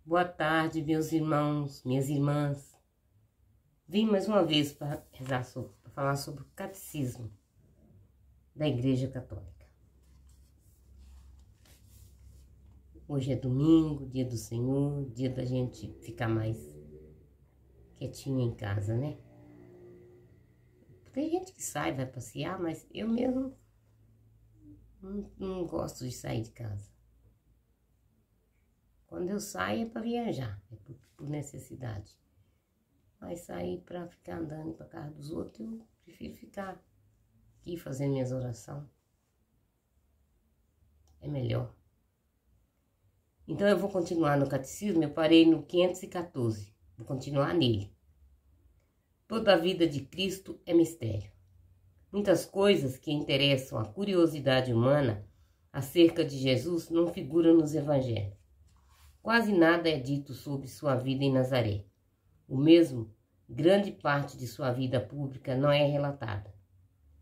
Boa tarde, meus irmãos, minhas irmãs. Vim mais uma vez para falar sobre o catecismo da Igreja Católica. Hoje é domingo, dia do Senhor, dia da gente ficar mais quietinho em casa, né? Tem gente que sai, vai passear, mas eu mesmo não gosto de sair de casa. Quando eu saio é para viajar, é por necessidade. Mas sair para ficar andando para casa dos outros, eu prefiro ficar aqui fazendo minhas orações. É melhor. Então eu vou continuar no catecismo, eu parei no 514, vou continuar nele. Toda a vida de Cristo é mistério. Muitas coisas que interessam a curiosidade humana acerca de Jesus não figuram nos evangelhos. Quase nada é dito sobre sua vida em Nazaré. O mesmo, grande parte de sua vida pública não é relatada.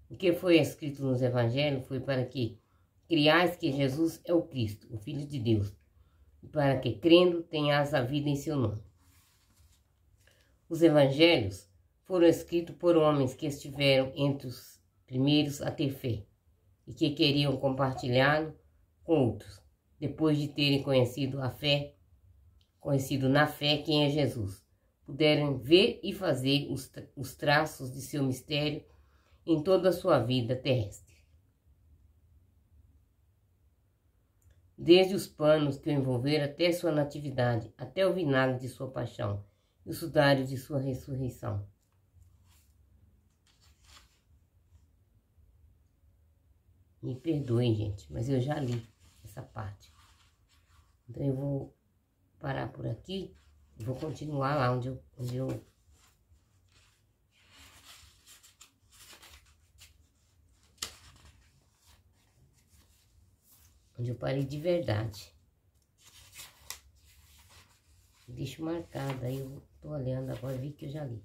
O que foi escrito nos evangelhos foi para que criais que Jesus é o Cristo, o Filho de Deus, e para que, crendo, tenhas a vida em seu nome. Os evangelhos foram escritos por homens que estiveram entre os primeiros a ter fé e que queriam compartilhá-lo com outros, depois de terem conhecido na fé quem é Jesus. Puderam ver e fazer os traços de seu mistério em toda a sua vida terrestre. Desde os panos que o envolveram até sua natividade, até o vinagre de sua paixão e o sudário de sua ressurreição. Me perdoem, gente, mas eu já li essa parte. Então eu vou parar por aqui e vou continuar lá onde eu parei de verdade. Deixo marcado, aí eu tô olhando agora, vi que eu já li.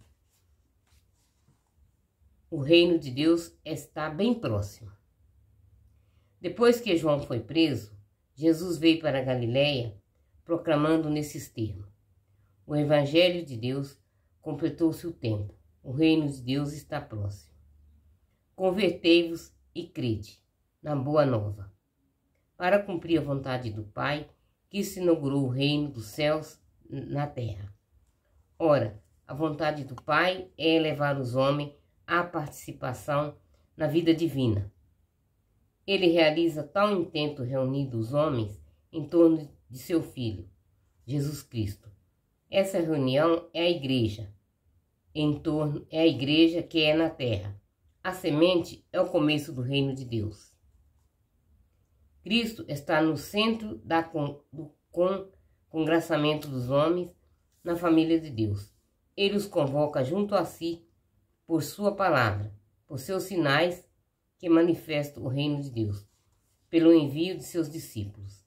O reino de Deus está bem próximo. Depois que João foi preso, Jesus veio para a Galileia proclamando nesses termos: o Evangelho de Deus completou-se o tempo, o reino de Deus está próximo. Convertei-vos e crede na boa nova. Para cumprir a vontade do Pai, que se inaugurou o reino dos céus na terra. Ora, a vontade do Pai é elevar os homens à participação na vida divina. Ele realiza tal intento reunindo os homens em torno de seu Filho, Jesus Cristo. Essa reunião é a igreja. É a igreja que é na terra. A semente é o começo do reino de Deus. Cristo está no centro do congraçamento dos homens na família de Deus. Ele os convoca junto a si por sua palavra, por seus sinais que manifestam o reino de Deus, pelo envio de seus discípulos.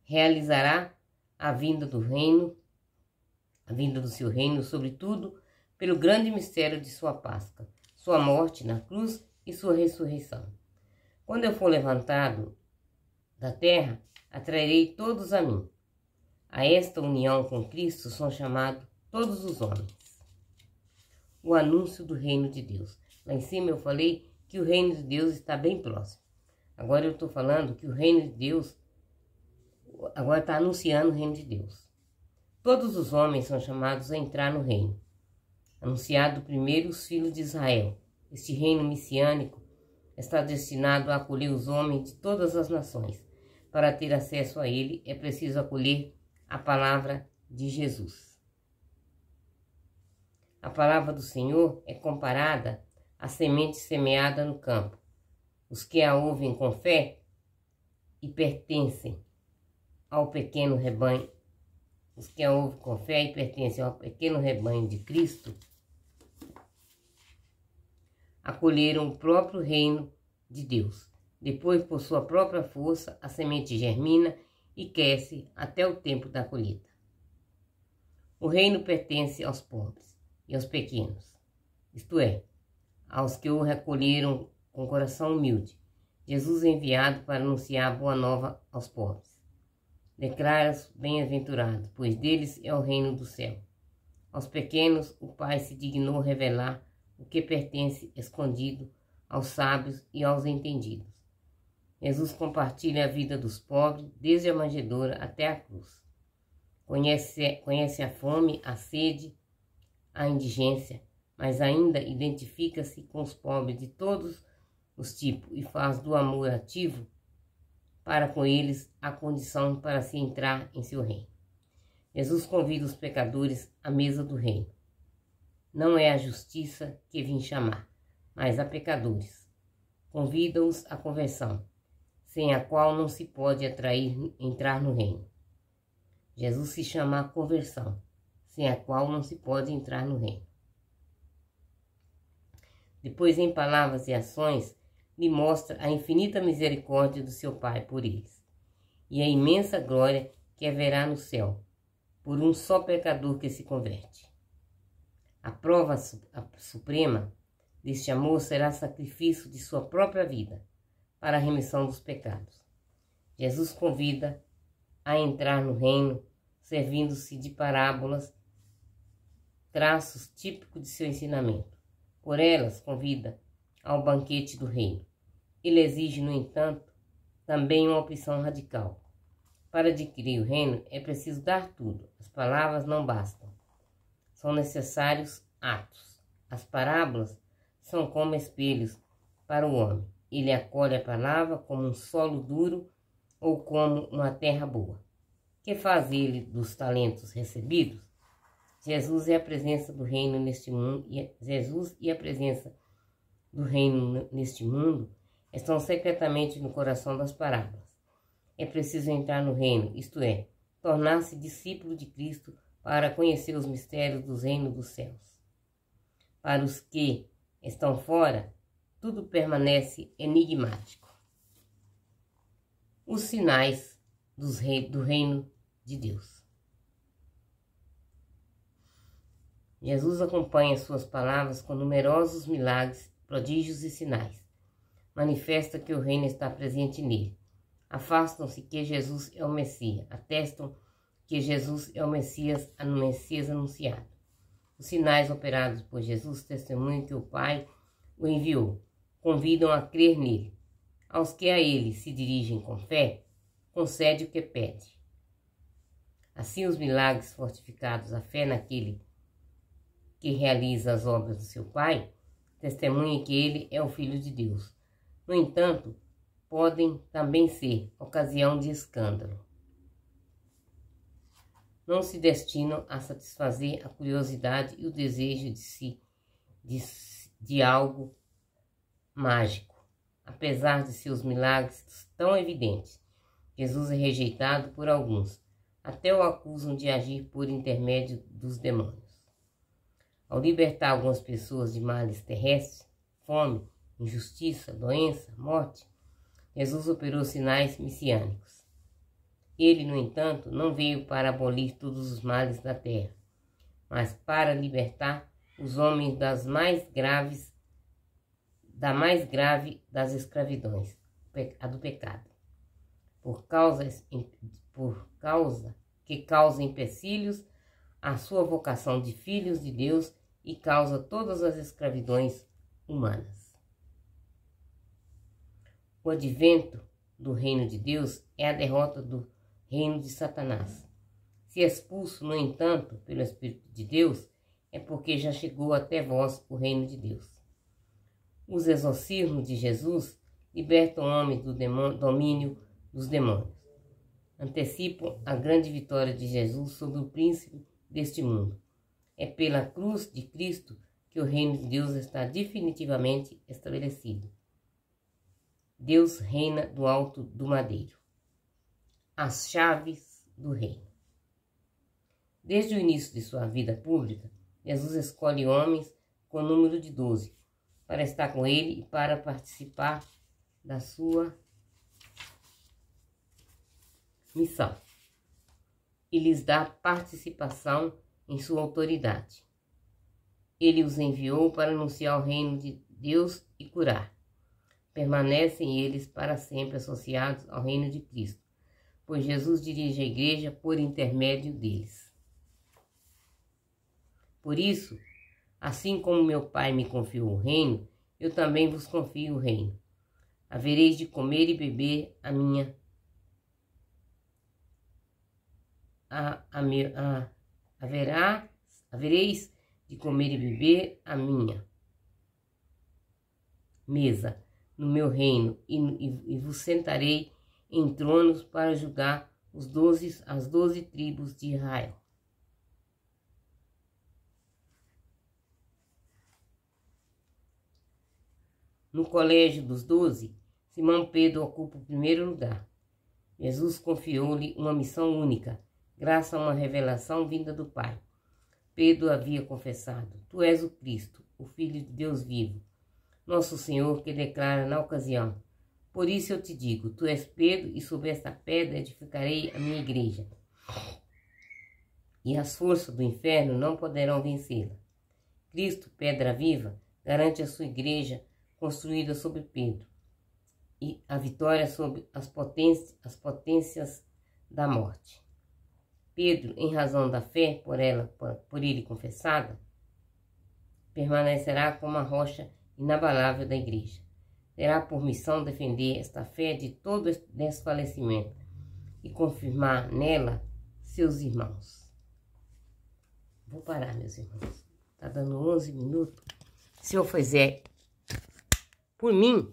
Realizará a vinda do seu reino, sobretudo pelo grande mistério de sua Páscoa, sua morte na cruz e sua ressurreição. Quando eu for levantado da terra, atrairei todos a mim. A esta união com Cristo são chamados todos os homens. O anúncio do reino de Deus. Lá em cima eu falei que o reino de Deus está bem próximo. Agora eu estou falando que o reino de Deus, agora está anunciando o reino de Deus. Todos os homens são chamados a entrar no reino. Anunciado primeiro os filhos de Israel. Este reino messiânico está destinado a acolher os homens de todas as nações. Para ter acesso a ele, é preciso acolher a palavra de Jesus. A palavra do Senhor é comparada à semente semeada no campo. Os que a ouvem com fé e pertencem ao pequeno rebanho, de Cristo, acolheram o próprio reino de Deus. Depois, por sua própria força, a semente germina e cresce até o tempo da colheita. O reino pertence aos pobres e aos pequenos, isto é, aos que o recolheram com coração humilde. Jesus é enviado para anunciar a boa nova aos pobres. declara-os bem-aventurados, pois deles é o reino do céu. Aos pequenos o Pai se dignou revelar o que pertence escondido aos sábios e aos entendidos. Jesus compartilha a vida dos pobres, desde a manjedoura até a cruz. Conhece a fome, a sede, a indigência, mas ainda identifica-se com os pobres de todos os tipos e faz do amor ativo para com eles a condição para se entrar em seu reino. Jesus convida os pecadores à mesa do reino. Não é a justiça que vim chamar, mas a pecadores. Convida-os à conversão, sem a qual não se pode entrar no reino. Jesus se chama a conversão, sem a qual não se pode entrar no reino. Depois, em palavras e ações, lhe mostra a infinita misericórdia do seu Pai por eles, e a imensa glória que haverá no céu, por um só pecador que se converte. A prova suprema deste amor será sacrifício de sua própria vida, para a remissão dos pecados. Jesus convida a entrar no reino, servindo-se de parábolas, traços típicos de seu ensinamento. Por elas, convida ao banquete do reino. Ele exige, no entanto, também uma opção radical. Para adquirir o reino, é preciso dar tudo. As palavras não bastam. São necessários atos. As parábolas são como espelhos para o homem. Ele acolhe a palavra como um solo duro ou como uma terra boa. Que faz ele dos talentos recebidos? Jesus é a presença do reino neste mundo, Jesus e a presença do reino neste mundo estão secretamente no coração das parábolas. É preciso entrar no reino, isto é, tornar-se discípulo de Cristo para conhecer os mistérios do reino dos céus. Para os que estão fora, tudo permanece enigmático. Os sinais do reino de Deus. Jesus acompanha suas palavras com numerosos milagres, prodígios e sinais. Manifesta que o reino está presente nele. Afastam-se que Jesus é o Messias. Atestam que Jesus é o Messias anunciado. Os sinais operados por Jesus testemunham que o Pai o enviou. Convidam a crer nele. Aos que a ele se dirigem com fé, concede o que pede. Assim, os milagres fortificados à fé naquele que realiza as obras do seu Pai, testemunha que ele é o Filho de Deus. No entanto, podem também ser ocasião de escândalo. Não se destinam a satisfazer a curiosidade e o desejo de algo mágico. Apesar de seus milagres tão evidentes, Jesus é rejeitado por alguns, até o acusam de agir por intermédio dos demônios. Ao libertar algumas pessoas de males terrestres, fome, injustiça, doença, morte, Jesus operou sinais messiânicos. Ele, no entanto, não veio para abolir todos os males da terra, mas para libertar os homens da mais grave das escravidões, a do pecado, por causa que causa empecilhos à sua vocação de filhos de Deus e causa todas as escravidões humanas. O advento do reino de Deus é a derrota do reino de Satanás. Se expulso, no entanto, pelo Espírito de Deus, é porque já chegou até vós o reino de Deus. Os exorcismos de Jesus libertam o homem do domínio dos demônios. Antecipam a grande vitória de Jesus sobre o príncipe deste mundo. É pela cruz de Cristo que o reino de Deus está definitivamente estabelecido. Deus reina do alto do madeiro. As chaves do reino. Desde o início de sua vida pública, Jesus escolhe homens com o número de 12 para estar com ele e para participar da sua missão. E lhes dá participação em sua autoridade. Ele os enviou para anunciar o reino de Deus e curar. Permanecem eles para sempre associados ao reino de Cristo, pois Jesus dirige a igreja por intermédio deles. Por isso, assim como meu Pai me confiou o reino, eu também vos confio o reino. Havereis de comer e beber a minha havereis de comer e beber a minha mesa no meu reino, e vos sentarei em tronos para julgar as 12 tribos de Israel. No colégio dos 12, Simão Pedro ocupa o primeiro lugar. Jesus confiou-lhe uma missão única, graças a uma revelação vinda do Pai. Pedro havia confessado: Tu és o Cristo, o Filho de Deus vivo. Nosso Senhor que declara na ocasião: Por isso eu te digo, tu és Pedro, e sobre esta pedra edificarei a minha igreja. E as forças do inferno não poderão vencê-la. Cristo, pedra viva, garante a sua igreja construída sobre Pedro, e a vitória sobre as potências da morte. Pedro, em razão da fé por ele confessada, permanecerá como a rocha inabalável da igreja. Terá por missão defender esta fé de todo desfalecimento e confirmar nela seus irmãos. Vou parar, meus irmãos. Está dando 11 minutos. Se eu fizer por mim,